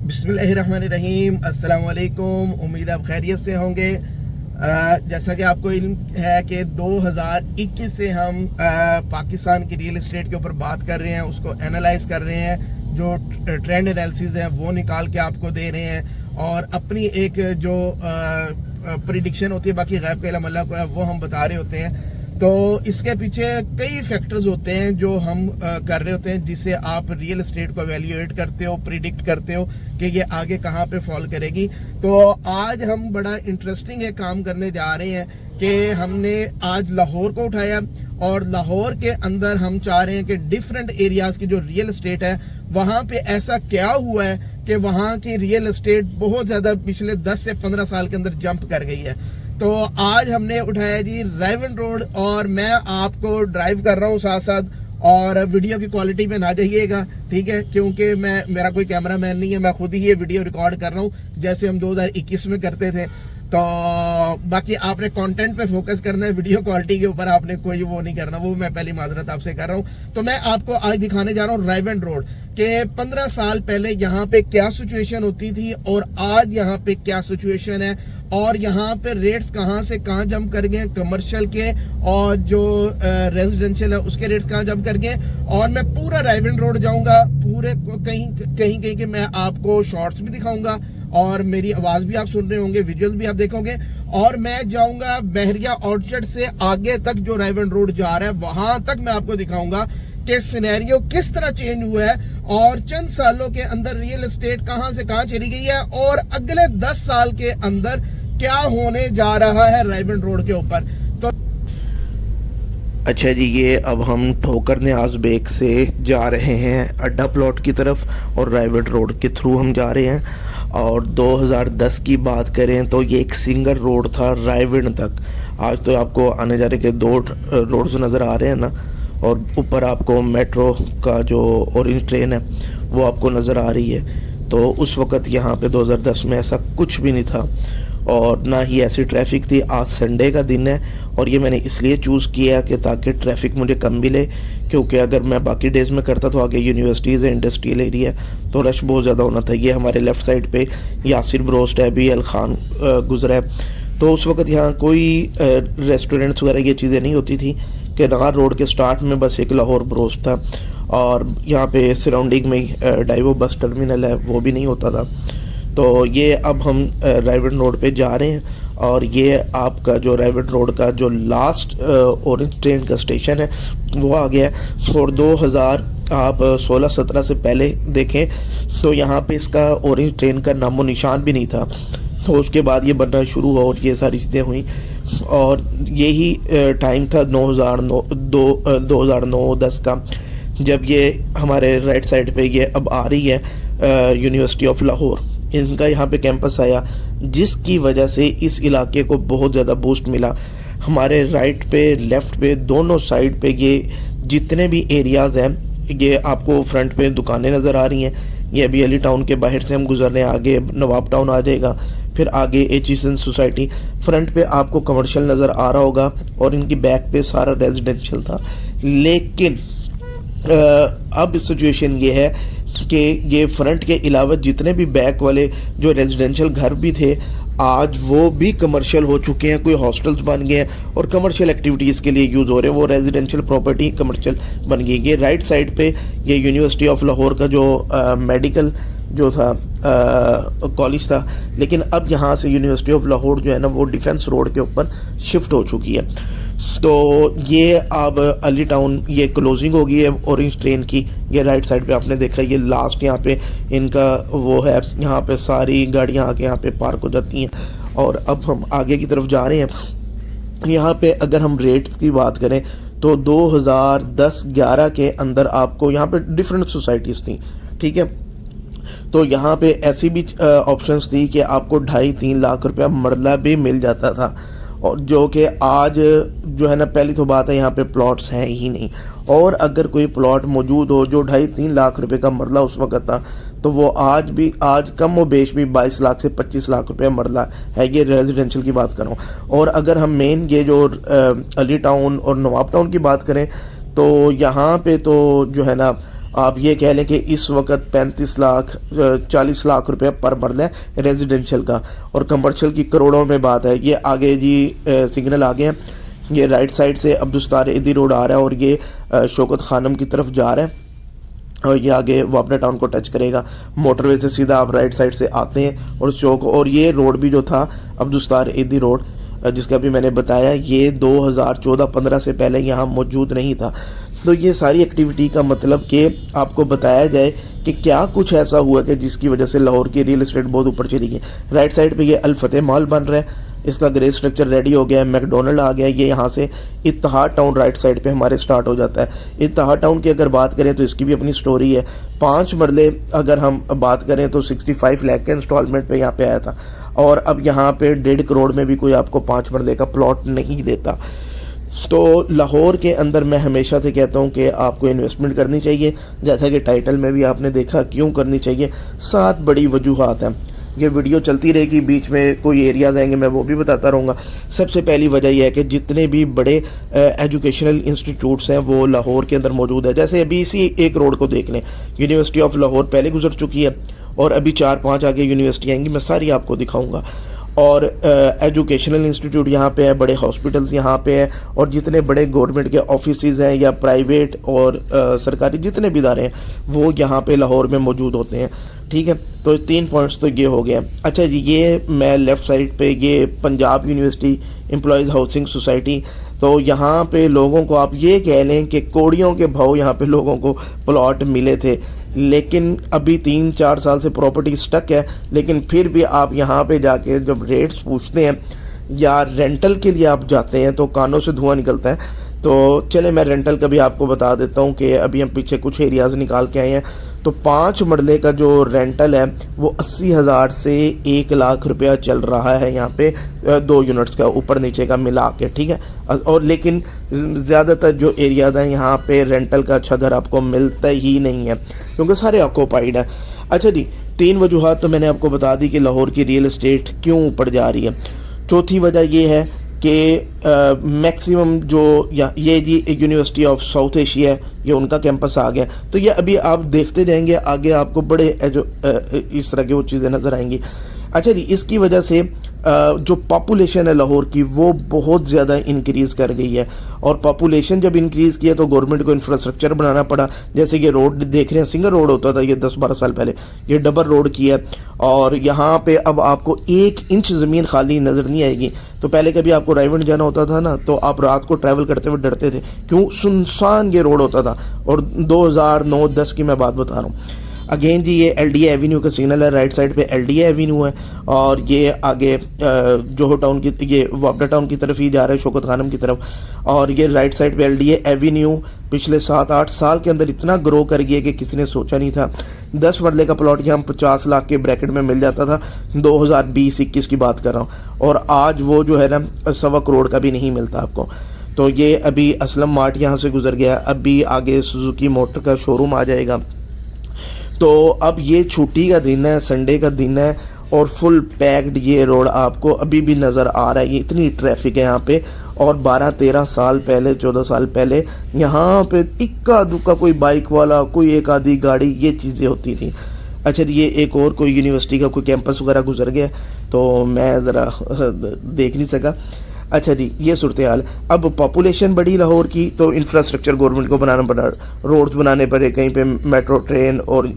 बिस्मिल्लाहिर्रहमानिर्रहीम, अस्सलाम वालेकुम। उम्मीद आप खैरियत से होंगे। जैसा कि आपको इल्म है कि 2021 से हम पाकिस्तान की रियल एस्टेट के ऊपर बात कर रहे हैं, उसको एनालाइज कर रहे हैं, जो ट्रेंड एनालिसिस है वो निकाल के आपको दे रहे हैं और अपनी एक जो प्रिडिक्शन होती है, बाकी गैब का इल्म अल्लाह को है, वो हम बता रहे होते हैं। तो इसके पीछे कई फैक्टर्स होते हैं जो हम कर रहे होते हैं, जिससे आप रियल एस्टेट को एवेल्युएट करते हो, प्रिडिक्ट करते हो कि ये आगे कहाँ पे फॉल करेगी। तो आज हम बड़ा इंटरेस्टिंग है काम करने जा रहे हैं कि हमने आज लाहौर को उठाया और लाहौर के अंदर हम चाह रहे हैं कि डिफरेंट एरियाज की जो रियल एस्टेट है वहाँ पे ऐसा क्या हुआ है कि वहाँ की रियल एस्टेट बहुत ज़्यादा पिछले 10 से 15 साल के अंदर जंप कर गई है। तो आज हमने उठाया जी रायवन रोड और मैं आपको ड्राइव कर रहा हूँ साथ साथ, और वीडियो की क्वालिटी में ना जाइएगा, ठीक है, क्योंकि मेरा कोई कैमरामैन नहीं है, मैं खुद ही ये वीडियो रिकॉर्ड कर रहा हूँ जैसे हम 2021 में करते थे। तो बाकी आपने कंटेंट पे फोकस करना है, वीडियो क्वालिटी के ऊपर आपने कोई वो नहीं करना, वो मैं पहली माजरत आपसे कर रहा हूँ। तो मैं आपको आज दिखाने जा रहा हूँ रायवन रोड के 15 साल पहले यहाँ पे क्या सिचुएशन होती थी और आज यहाँ पे क्या सिचुएशन है, और यहाँ पे रेट्स कहाँ से कहाँ जंप कर गए, कमर्शियल के और जो रेजिडेंशियल है उसके रेट्स कहाँ जंप कर गए। और मैं पूरा रायवन रोड जाऊंगा, पूरे कहीं कहीं कहीं के मैं आपको शॉर्ट्स भी दिखाऊंगा और मेरी आवाज भी आप सुन रहे होंगे, विजुअल भी आप देखोगे। और मैं जाऊंगा बहरिया ऑर्चर्ड से आगे तक जो रायवन रोड जा रहा है वहां तक मैं आपको दिखाऊंगा कि सिनेरियो किस तरह चेंज हुआ है और चंद सालों के अंदर रियल एस्टेट कहां से कहां चली गई है और अगले 10 साल के अंदर क्या होने जा रहा है रायवन रोड के ऊपर। तो अच्छा जी, ये अब हम ठोकर न्याज बेग से जा रहे हैं अड्डा प्लॉट की तरफ और रायवन रोड के थ्रू हम जा रहे हैं। और 2010 की बात करें तो ये एक सिंगल रोड था रायवन तक। आज तो आपको आने जाने के 2 रोड्स नज़र आ रहे हैं ना, और ऊपर आपको मेट्रो का जो ऑरेंज ट्रेन है वो आपको नज़र आ रही है। तो उस वक़्त यहाँ पे 2010 में ऐसा कुछ भी नहीं था और ना ही ऐसी ट्रैफिक थी। आज संडे का दिन है और ये मैंने इसलिए चूज़ किया कि ताकि ट्रैफिक मुझे कम मिले, क्योंकि अगर मैं बाकी डेज़ में करता तो आगे यूनिवर्सिटीज़ है, इंडस्ट्रियल एरिया है, तो रश बहुत ज़्यादा होना था। ये हमारे लेफ़्ट साइड पे यासिर ब्रोस्ट है, बी एल खान गुजरा है। तो उस वक़्त यहाँ कोई रेस्टोरेंट्स वगैरह ये चीज़ें नहीं होती थी कि नार रोड के स्टार्ट में बस एक लाहौर ब्रोस्ट था और यहाँ पे सराउंडिंग में डाइवो बस टर्मिनल है, वो भी नहीं होता था। तो ये अब हम रायवन रोड पे जा रहे हैं और ये आपका जो रायवन रोड का जो लास्ट ऑरेंज ट्रेन का स्टेशन है वो आ गया है। और 2000 आप 16-17 से पहले देखें तो यहाँ पे इसका ऑरेंज ट्रेन का नामो निशान भी नहीं था। तो उसके बाद ये बनना शुरू हुआ और ये सारी चीज़ें हुई और यही टाइम था 2009-10 का, जब ये हमारे राइट साइड पे ये अब आ रही है यूनिवर्सिटी ऑफ लाहौर। इनका यहाँ पे कैंपस आया जिसकी वजह से इस इलाके को बहुत ज़्यादा बूस्ट मिला। हमारे राइट पे लेफ़्ट पे दोनों साइड पे ये जितने भी एरियाज़ हैं, ये आपको फ्रंट पे दुकानें नज़र आ रही हैं। ये अभी अली टाउन के बाहर से हम गुजर रहे हैं, आगे नवाब टाउन आ जाएगा, फिर आगे एचिसन सोसाइटी। फ्रंट पे आपको कमर्शियल नज़र आ रहा होगा और इनकी बैक पे सारा रेजिडेंशियल था। लेकिन अब सिचुएशन ये है कि ये फ्रंट के अलावा जितने भी बैक वाले जो रेजिडेंशियल घर भी थे आज वो भी कमर्शियल हो चुके हैं, कोई हॉस्टल्स बन गए हैं और कमर्शियल एक्टिविटीज़ के लिए यूज़ हो रहे हैं। वो रेजिडेंशियल प्रॉपर्टी कमर्शियल बन गई। ये राइट साइड पे ये यूनिवर्सिटी ऑफ लाहौर का जो मेडिकल जो था कॉलेज था, लेकिन अब यहाँ से यूनिवर्सिटी ऑफ लाहौर जो है ना वो डिफेंस रोड के ऊपर शिफ्ट हो चुकी है। तो ये अब अली टाउन ये क्लोजिंग हो गई है ऑरेंज ट्रेन की। ये राइट साइड पे आपने देखा ये लास्ट यहाँ पे इनका वो है, यहाँ पे सारी गाड़ियाँ आके यहाँ पे पार्क हो जाती हैं। और अब हम आगे की तरफ जा रहे हैं। यहाँ पे अगर हम रेट्स की बात करें तो 2010-11 के अंदर आपको यहाँ पे डिफरेंट सोसाइटीज़ थी, ठीक है। तो यहाँ पे ऐसी भी ऑप्शंस थी कि आपको 2.5-3 लाख रुपया मरला भी मिल जाता था, और जो कि आज जो है ना, पहली तो बात है यहाँ पे प्लॉट्स हैं ही नहीं, और अगर कोई प्लॉट मौजूद हो जो 2.5-3 लाख रुपए का मरला उस वक्त था तो वो आज कम व बेश भी 22 लाख से 25 लाख रुपए मरला है। ये रेजिडेंशियल की बात कर रहा हूँ। और अगर हम मेन ये जो अली टाउन और नवाब टाउन की बात करें तो यहाँ पे तो जो है ना आप ये कह लें कि इस वक्त 35 लाख 40 लाख रुपए पर मरला है रेजिडेंशियल का, और कमर्शियल की करोड़ों में बात है। ये आगे जी सिग्नल आ गए हैं, ये राइट साइड से अब्दुस्तार ईदी रोड आ रहा है और ये शौकत खानम की तरफ जा रहा है और ये आगे वापडा टाउन को टच करेगा। मोटरवे से सीधा आप राइट साइड से आते हैं और चौक, और ये रोड भी जो था अब्दुस्तार ईदी रोड जिसका भी मैंने बताया, ये 2014-15 से पहले यहाँ मौजूद नहीं था। तो ये सारी एक्टिविटी का मतलब कि आपको बताया जाए कि क्या कुछ ऐसा हुआ कि जिसकी वजह से लाहौर की रियल एस्टेट बहुत ऊपर चली गई। राइट साइड पे ये अल फतेह मॉल बन रहा है, इसका ग्रे स्ट्रक्चर रेडी हो गया है, मैकडोनल्ड आ गया। ये यहाँ से इत्तेहाद टाउन राइट साइड पे हमारे स्टार्ट हो जाता है। इत्तेहाद टाउन की अगर बात करें तो इसकी भी अपनी स्टोरी है। 5 मरले अगर हम बात करें तो 65 लाख के इंस्टॉलमेंट पे यहाँ पे आया था, और अब यहाँ पे 1.5 करोड़ में भी कोई आपको 5 मरले का प्लॉट नहीं देता। तो लाहौर के अंदर मैं हमेशा से कहता हूँ कि आपको इन्वेस्टमेंट करनी चाहिए, जैसा कि टाइटल में भी आपने देखा क्यों करनी चाहिए। 7 बड़ी वजूहात हैं। ये वीडियो चलती रहेगी, बीच में कोई एरियाज़ आएंगे मैं वो भी बताता रहूँगा। सबसे पहली वजह यह है कि जितने भी बड़े एजुकेशनल इंस्टीट्यूट्स हैं वो लाहौर के अंदर मौजूद है। जैसे अभी इसी एक रोड को देख लें, यूनिवर्सिटी ऑफ लाहौर पहले गुजर चुकी है और अभी 4-5 आगे यूनिवर्सिटी आएंगी, मैं सारी आपको दिखाऊंगा। और एजुकेशनल इंस्टीट्यूट यहाँ पे है, बड़े हॉस्पिटल्स यहाँ पे है, और जितने बड़े गवर्नमेंट के ऑफिसेज हैं या प्राइवेट और सरकारी जितने भी इदारे हैं वो यहाँ पे लाहौर में मौजूद होते हैं। ठीक है, तो 3 पॉइंट्स तो ये हो गया। अच्छा जी, ये मैं लेफ़्ट साइड पे ये Punjab university employees housing society, तो यहाँ पे लोगों को आप ये कह लें कि कौड़ियों के भाव यहाँ पे लोगों को प्लॉट मिले थे, लेकिन अभी 3-4 साल से प्रॉपर्टी स्टक है। लेकिन फिर भी आप यहाँ पे जाके जब रेट्स पूछते हैं या रेंटल के लिए आप जाते हैं तो कानों से धुआं निकलता है। तो चले मैं रेंटल का भी आपको बता देता हूँ कि अभी हम पीछे कुछ एरियाज़ निकाल के आए हैं। तो 5 मरले का जो रेंटल है वो 80,000 से 1 लाख रुपया चल रहा है यहाँ पे 2 यूनिट्स का ऊपर नीचे का मिला के। ठीक है, और लेकिन ज़्यादातर जो एरियाज़ हैं यहाँ पे रेंटल का अच्छा घर आपको मिलता ही नहीं है क्योंकि सारे ऑक्यूपाइड है। अच्छा जी, 3 वजूहात तो मैंने आपको बता दी कि लाहौर की रियल एस्टेट क्यों ऊपर जा रही है। चौथी वजह ये है कि मैक्सिमम जो ये जी यूनिवर्सिटी ऑफ साउथ एशिया है, ये उनका कैंपस आ गया। तो ये अभी आप देखते जाएंगे आगे आपको बड़े इस तरह की वो चीज़ें नज़र आएंगी। अच्छा जी, इसकी वजह से जो पॉपुलेशन है लाहौर की वो बहुत ज़्यादा इंक्रीज़ कर गई है, और पॉपुलेशन जब इंक्रीज़ किया तो गवर्नमेंट को इंफ्रास्ट्रक्चर बनाना पड़ा। जैसे ये रोड देख रहे हैं, सिंगल रोड होता था ये 10-12 साल पहले, ये डबल रोड किया, और यहाँ पे अब आपको 1 इंच ज़मीन खाली नज़र नहीं आएगी। तो पहले कभी आपको रायवंड जाना होता था ना, तो आप रात को ट्रैवल करते हुए डरते थे, क्यों? सुनसान ये रोड होता था, और 2009-10 की मैं बात बता रहा हूँ। अगेन जी, ये LDA एवेन्यू का सिग्नल है, राइट साइड पे LDA एवेन्यू है, और ये आगे जोहो टाउन की, ये वापडा टाउन की तरफ ही जा रहा है, शौकत खानम की तरफ। और ये राइट साइड पे LDA एवेन्यू पिछले 7-8 साल के अंदर इतना ग्रो कर गया कि किसी ने सोचा नहीं था। 10 मरले का प्लॉट यहाँ 50 लाख के ब्रैकेट में मिल जाता था, 2020-21 की बात कर रहा हूँ, और आज वो जो है ना 1.25 करोड़ का भी नहीं मिलता आपको। तो ये अभी असलम मार्ट यहाँ से गुजर गया, अभी आगे सुजुकी मोटर का शोरूम आ जाएगा। तो अब ये छुट्टी का दिन है, संडे का दिन है, और फुल पैक्ड ये रोड आपको अभी भी नज़र आ रहा है। ये इतनी ट्रैफिक है यहाँ पे, और 12-13 साल पहले, 14 साल पहले यहाँ पे इक्का दुक्का कोई बाइक वाला, कोई एक आधी गाड़ी, ये चीज़ें होती थी। अच्छा, ये एक और कोई यूनिवर्सिटी का कोई कैंपस वगैरह गुजर गया तो मैं ज़रा देख नहीं सका। अच्छा जी, ये सूरत हाल। अब पॉपुलेशन बढ़ी लाहौर की, तो इंफ्रास्ट्रक्चर गवर्नमेंट को बनाना पड़ा, रोड्स बनाने पड़े, कहीं पे मेट्रो ट्रेन और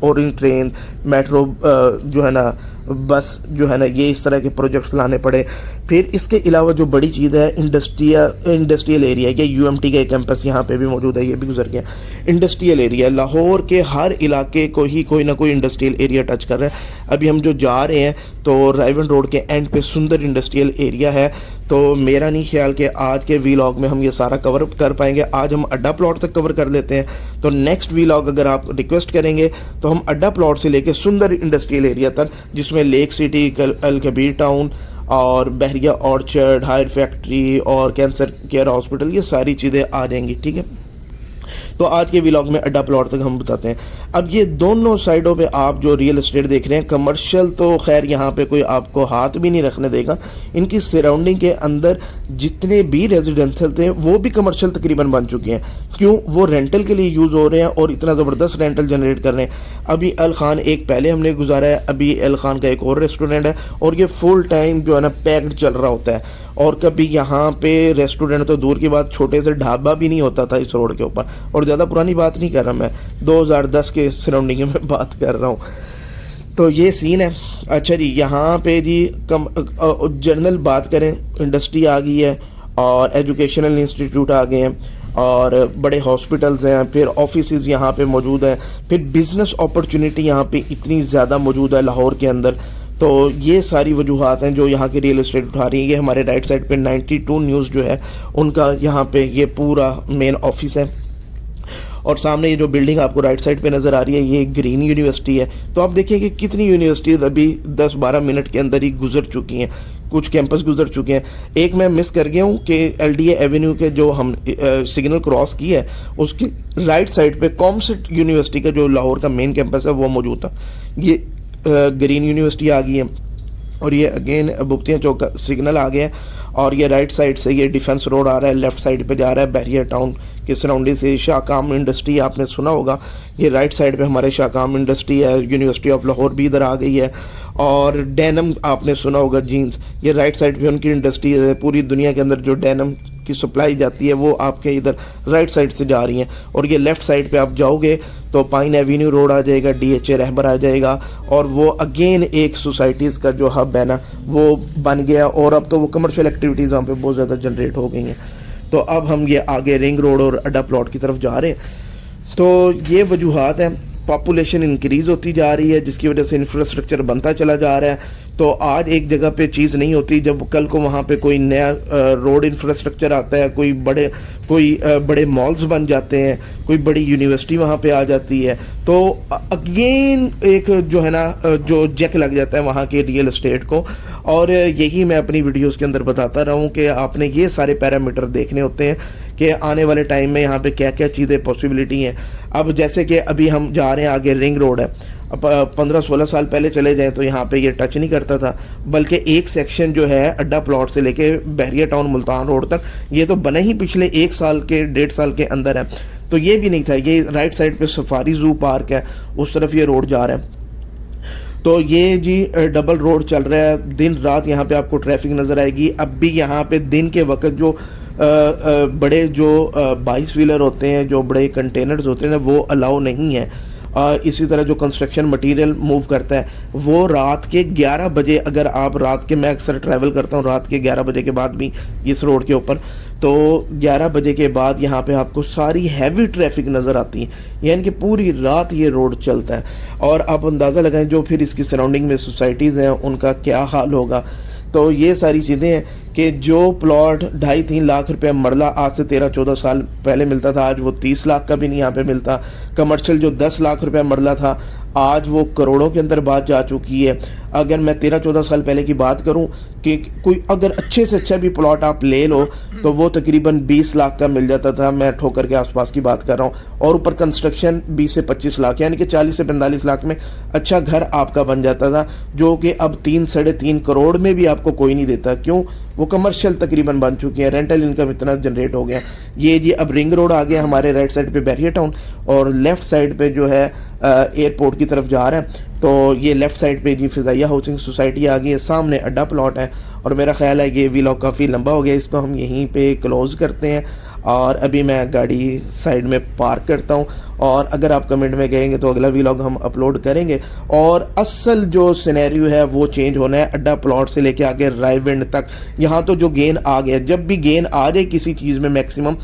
ओरेंज ट्रेन, मेट्रो जो है ना, बस जो है ना, ये इस तरह के प्रोजेक्ट्स लाने पड़े। फिर इसके अलावा जो बड़ी चीज़ है इंडस्ट्रियल एरिया, ये UMT का कैंपस यहाँ पे भी मौजूद है, ये भी गुजर गया। इंडस्ट्रियल एरिया लाहौर के हर इलाके को ही कोई ना कोई इंडस्ट्रियल एरिया टच कर रहा है। अभी हम जो जा रहे हैं तो रायवंड रोड के एंड पे सुंदर इंडस्ट्रियल एरिया है। तो मेरा नहीं ख्याल कि आज के वीलॉग में हम ये सारा कवर कर पाएंगे। आज हम अड्डा प्लॉट तक कवर कर लेते हैं, तो नेक्स्ट वीलॉग अगर आप रिक्वेस्ट करेंगे तो हम अड्डा प्लॉट से लेके सुंदर इंडस्ट्रियल एरिया तक, जिसमें लेक सिटी, अल कबीर टाउन और बहरिया ऑर्चर्ड, हायर फैक्ट्री और कैंसर केयर हॉस्पिटल, ये सारी चीज़ें आ जाएंगी। ठीक है, तो आज के व्लॉग में अड्डा प्लॉट तक हम बताते हैं। अब ये दोनों साइडों पे आप जो रियल एस्टेट देख रहे हैं, कमर्शियल तो खैर यहाँ पे कोई आपको हाथ भी नहीं रखने देगा। इनकी सराउंडिंग के अंदर जितने भी रेजिडेंशियल थे वो भी कमर्शियल तकरीबन बन चुके हैं। क्यों? वो रेंटल के लिए यूज़ हो रहे हैं और इतना ज़बरदस्त रेंटल जनरेट कर रहे हैं। अभी अल खान एक पहले हमने गुजारा है, अभी अल खान का एक और रेस्टोरेंट है और ये फुल टाइम जो है ना पैक्ड चल रहा होता है। और कभी यहाँ पे रेस्टोरेंट तो दूर की बात, छोटे से ढाबा भी नहीं होता था इस रोड के ऊपर। और ज़्यादा पुरानी बात नहीं कर रहा मैं, 2010 के सराउंडिंग में बात कर रहा हूँ। तो ये सीन है। अच्छा जी, यहाँ पे जी जनरल बात करें, इंडस्ट्री आ गई है और एजुकेशनल इंस्टीट्यूट आ गए हैं और बड़े हॉस्पिटल्स हैं, फिर ऑफिसेज यहाँ पे मौजूद हैं, फिर बिज़नेस अपॉर्चुनिटी यहाँ पे इतनी ज़्यादा मौजूद है लाहौर के अंदर। तो ये सारी वजूहात हैं जो यहाँ की रियल एस्टेट उठा रही है। ये हमारे राइट साइड पे 92 न्यूज़ जो है उनका यहाँ पे ये पूरा मेन ऑफिस है और सामने ये जो बिल्डिंग आपको राइट साइड पे नज़र आ रही है ये ग्रीन यूनिवर्सिटी है। तो आप देखिए कि कितनी यूनिवर्सिटीज़ अभी 10-12 मिनट के अंदर ही गुजर चुकी हैं, कुछ कैंपस गुजर चुके हैं। एक मैं मिस कर गया हूँ कि LDA एवेन्यू के जो हम सिग्नल क्रॉस की है उसके राइट साइड पे कॉमसेट यूनिवर्सिटी का जो लाहौर का मेन कैंपस है वो मौजूद था। ये ग्रीन यूनिवर्सिटी आ गई है और ये अगेन बुख्तियाँ चौक का सिग्नल आ गया है और ये राइट साइड से ये डिफेंस रोड आ रहा है, लेफ्ट साइड पे जा रहा है बहरिया टाउन के सराउंडिंग से। शाहकाम इंडस्ट्री आपने सुना होगा, ये राइट साइड पे हमारे शाहकाम इंडस्ट्री है। यूनिवर्सिटी ऑफ लाहौर भी इधर आ गई है और डेनम आपने सुना होगा, जीन्स, ये राइट साइड पे उनकी इंडस्ट्री है। पूरी दुनिया के अंदर जो डेनम की सप्लाई जाती है वो आपके इधर राइट साइड से जा रही हैं। और ये लेफ़्ट साइड पे आप जाओगे तो पाइन एवेन्यू रोड आ जाएगा, DHA रहबर आ जाएगा और वो अगेन एक सोसाइटीज़ का जो हब है ना वो बन गया और अब तो वो कमर्शियल एक्टिविटीज़ वहाँ पे बहुत ज़्यादा जनरेट हो गई हैं। तो अब हम ये आगे रिंग रोड और अड्डा प्लॉट की तरफ जा रहे हैं। तो ये वजूहात हैं, पॉपुलेशन इंक्रीज़ होती जा रही है जिसकी वजह से इंफ्रास्ट्रक्चर बनता चला जा रहा है। तो आज एक जगह पे चीज़ नहीं होती, जब कल को वहाँ पे कोई नया रोड इंफ्रास्ट्रक्चर आता है, कोई बड़े मॉल्स बन जाते हैं, कोई बड़ी यूनिवर्सिटी वहाँ पे आ जाती है, तो अगेन एक जो है ना जो जैक लग जाता है वहाँ के रियल एस्टेट को। और यही मैं अपनी वीडियोस के अंदर बताता रहा हूँ कि आपने ये सारे पैरामीटर देखने होते हैं कि आने वाले टाइम में यहाँ पे क्या क्या चीज़ें पॉसिबिलिटी हैं। अब जैसे कि अभी हम जा रहे हैं आगे रिंग रोड है, अब 15-16 साल पहले चले जाएं तो यहाँ पे ये टच नहीं करता था, बल्कि एक सेक्शन जो है अड्डा प्लॉट से लेके बहरिया टाउन मुल्तान रोड तक ये तो बने ही पिछले 1-1.5 साल के अंदर है। तो ये भी नहीं था। ये राइट साइड पे सफारी जू पार्क है, उस तरफ ये रोड जा रहा है। तो ये जी डबल रोड चल रहा है, दिन रात यहाँ पे आपको ट्रैफिक नज़र आएगी। अब भी यहाँ पे दिन के वक्त जो बड़े जो 22 व्हीलर होते हैं, जो बड़े कंटेनर्स होते हैं ना, वो अलाउ नहीं है। इसी तरह जो कंस्ट्रक्शन मटेरियल मूव करता है वो रात के 11 बजे, अगर आप रात के, मैं अक्सर ट्रैवल करता हूँ रात के 11 बजे के बाद भी इस रोड के ऊपर, तो 11 बजे के बाद यहाँ पे आपको सारी हैवी ट्रैफिक नज़र आती है, यानी कि पूरी रात ये रोड चलता है। और आप अंदाज़ा लगाएं जो फिर इसकी सराउंडिंग में सोसाइटीज़ हैं उनका क्या हाल होगा। तो ये सारी चीज़ें हैं कि जो प्लॉट 2.5-3 लाख रुपए मरला आज से 13-14 साल पहले मिलता था, आज वो 30 लाख का भी नहीं यहाँ पे मिलता। कमर्शियल जो 10 लाख रुपए मरला था आज वो करोड़ों के अंदर बात जा चुकी है। अगर मैं 13-14 साल पहले की बात करूं कि कोई अगर अच्छे से अच्छा भी प्लॉट आप ले लो तो वो तकरीबन 20 लाख का मिल जाता था, मैं ठोकर के आसपास की बात कर रहा हूं। और ऊपर कंस्ट्रक्शन 20 से 25 लाख, यानी कि 40 से 45 लाख में अच्छा घर आपका बन जाता था, जो कि अब 3-3.5 करोड़ में भी आपको कोई नहीं देता। क्यों? वो कमर्शियल तकरीबन बन चुकी है, रेंटल इनकम इतना जनरेट हो गया। ये जी अब रिंग रोड आ गया हमारे राइट साइड पे बहरिया टाउन और लेफ़्ट साइड पे जो है एयरपोर्ट की तरफ जा रहा है। तो ये लेफ़्ट साइड पे जी फिज़ाइया हाउसिंग सोसाइटी आ गई है, सामने अड्डा प्लॉट है। और मेरा ख्याल है ये व्लॉग काफ़ी लंबा हो गया, इसको हम यहीं पे क्लोज़ करते हैं और अभी मैं गाड़ी साइड में पार्क करता हूँ। और अगर आप कमेंट में कहेंगे तो अगला व्लॉग हम अपलोड करेंगे। और असल जो सिनेरियो है वो चेंज होना है अड्डा प्लॉट से लेके आगे रायविंड तक। यहाँ तो जो गेन आ गया, जब भी गेन आ जाए किसी चीज़ में मैक्सिमम,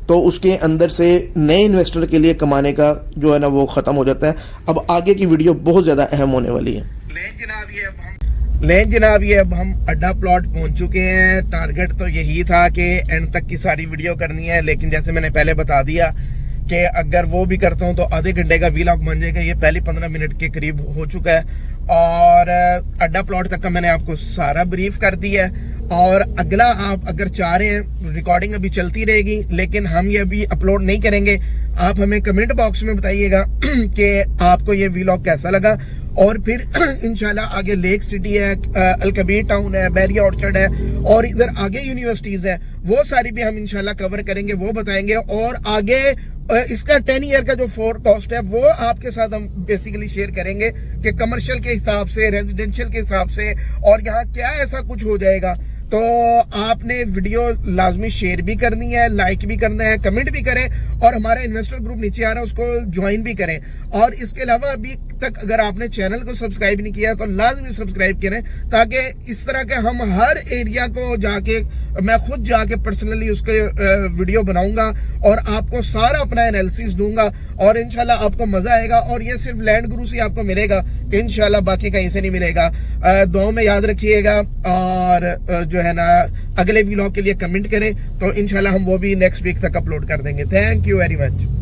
तो उसके अंदर से नए इन्वेस्टर के लिए कमाने का जो है ना वो ख़त्म हो जाता है। अब आगे की वीडियो बहुत ज़्यादा अहम होने वाली है। लेकिन जनाब ये अब हम अड्डा प्लॉट पहुंच चुके हैं। टारगेट तो यही था कि एंड तक की सारी वीडियो करनी है, लेकिन जैसे मैंने पहले बता दिया कि अगर वो भी करता हूँ तो आधे घंटे का वीलॉग बन जाएगा। ये पहले 15 मिनट के करीब हो चुका है और अड्डा प्लॉट तक का मैंने आपको सारा ब्रीफ कर दिया है। और अगला आप अगर चाह रहे हैं, रिकॉर्डिंग अभी चलती रहेगी लेकिन हम ये अभी अपलोड नहीं करेंगे। आप हमें कमेंट बॉक्स में बताइएगा कि आपको ये वीलॉग कैसा लगा। और फिर इंशाल्लाह आगे लेक सिटी है, अलकबीर टाउन है, बैरिया ऑर्चर्ड है और इधर आगे यूनिवर्सिटीज है, वो सारी भी हम इंशाल्लाह कवर करेंगे, वो बताएंगे। और आगे इसका 10 ईयर का जो फोरकास्ट है वो आपके साथ हम बेसिकली शेयर करेंगे कि कमर्शियल के हिसाब से, रेजिडेंशियल के हिसाब से और यहाँ क्या ऐसा कुछ हो जाएगा। तो आपने वीडियो लाजमी शेयर भी करनी है, लाइक भी करना है, कमेंट भी करें और हमारा इन्वेस्टर ग्रुप नीचे आ रहा है उसको ज्वाइन भी करें। और इसके अलावा अभी तक अगर आपने चैनल को सब्सक्राइब नहीं किया तो लाजमी सब्सक्राइब करें, ताकि इस तरह के हम हर एरिया को जाके, मैं खुद जाके पर्सनली उसके वीडियो बनाऊंगा और आपको सारा अपना एनालिसिस दूंगा और इंशाल्लाह आपको मजा आएगा। और ये सिर्फ लैंड गुरु से आपको मिलेगा, इंशाल्लाह बाकी कहीं से नहीं मिलेगा। दुआ में याद रखिएगा और जो है ना अगले व्लॉग के लिए कमेंट करें तो इंशाल्लाह हम वो भी नेक्स्ट वीक तक अपलोड कर देंगे। Thank you very much.